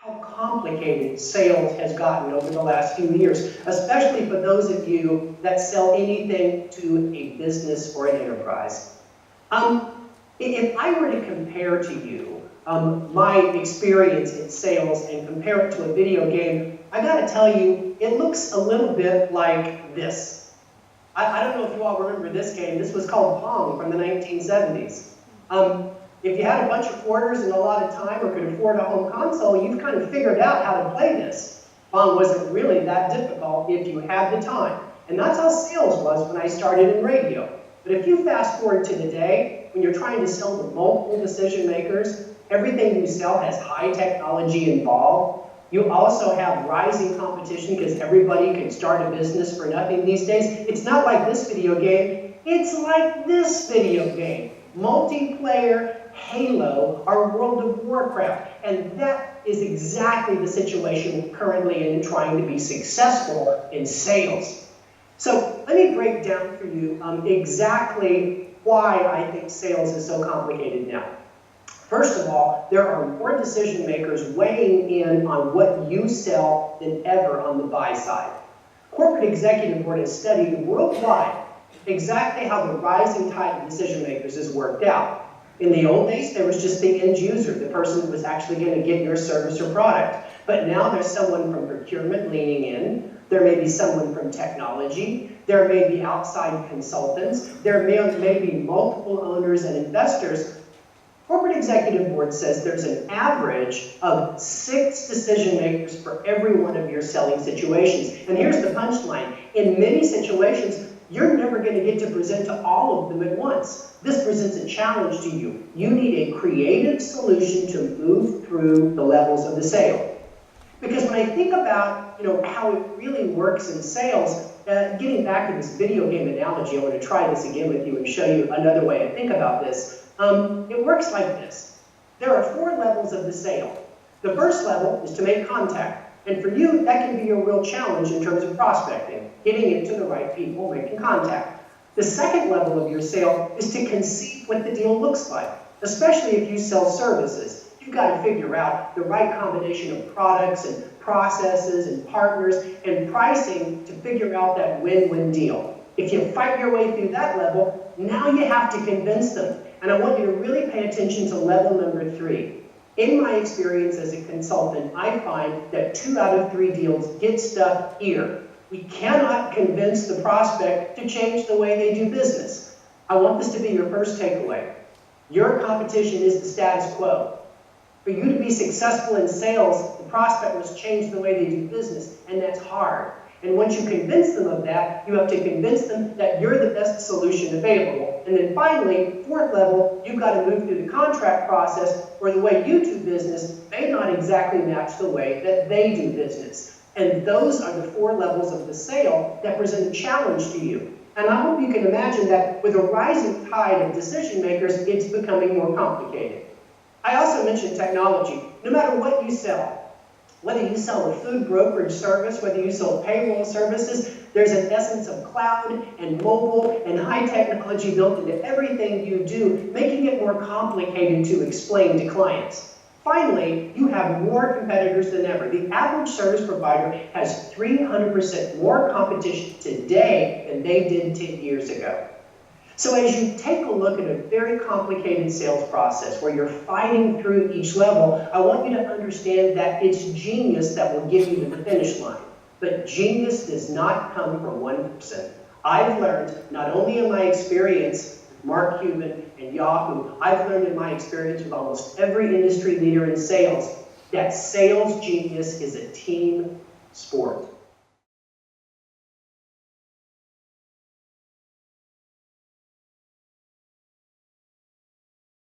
how complicated sales has gotten over the last few years, especially for those of you that sell anything to a business or an enterprise. If I were to compare to you my experience in sales and compare it to a video game, I gotta tell you, it looks a little bit like this. I don't know if you all remember this game. This was called Pong from the 1970s. If you had a bunch of quarters and a lot of time or could afford a home console, you've kind of figured out how to play this. Pong wasn't really that difficult if you had the time. And that's how sales was when I started in radio. But if you fast forward to today, when you're trying to sell to multiple decision makers, everything you sell has high technology involved. You also have rising competition because everybody can start a business for nothing these days. It's not like this video game, it's like this video game. Multiplayer, Halo, or World of Warcraft. And that is exactly the situation we're currently in trying to be successful in sales. So let me break down for you exactly why I think sales is so complicated now. First of all, there are more decision makers weighing in on what you sell than ever on the buy side. Corporate Executive Board has studied worldwide exactly how the rising tide of decision makers has worked out. In the old days, there was just the end user, the person who was actually going to get your service or product. But now there's someone from procurement leaning in. There may be someone from technology. There may be outside consultants. There may be multiple owners and investors. Corporate Executive Board says there's an average of 6 decision makers for every one of your selling situations. And here's the punchline. In many situations, you're never going to get to present to all of them at once. This presents a challenge to you. You need a creative solution to move through the levels of the sale. Because when I think about how it really works in sales, getting back to this video game analogy, I want to try this again with you and show you another way to think about this. It works like this. There are 4 levels of the sale. The first level is to make contact. And for you, that can be a real challenge in terms of prospecting, getting it to the right people, making contact. The second level of your sale is to conceive what the deal looks like, especially if you sell services. You've got to figure out the right combination of products and processes and partners and pricing to figure out that win-win deal. If you fight your way through that level, now you have to convince them. And I want you to really pay attention to level number 3. In my experience as a consultant, I find that 2 out of 3 deals get stuck here. We cannot convince the prospect to change the way they do business. I want this to be your first takeaway. Your competition is the status quo. For you to be successful in sales, the prospect must change the way they do business, and that's hard. And once you convince them of that, you have to convince them that you're the best solution available. And then finally, 4th level, you've got to move through the contract process where the way you do business may not exactly match the way that they do business. And those are the 4 levels of the sale that present a challenge to you. And I hope you can imagine that with a rising tide of decision makers, it's becoming more complicated. I also mentioned technology. No matter what you sell, whether you sell a food brokerage service, whether you sell payroll services, there's an essence of cloud and mobile and high technology built into everything you do, making it more complicated to explain to clients. Finally, you have more competitors than ever. The average service provider has 300% more competition today than they did 10 years ago. So as you take a look at a very complicated sales process where you're fighting through each level, I want you to understand that it's genius that will get you to the finish line. But genius does not come from one person. I've learned, not only in my experience with Mark Cuban and Yahoo, I've learned in my experience with almost every industry leader in sales, that sales genius is a team sport.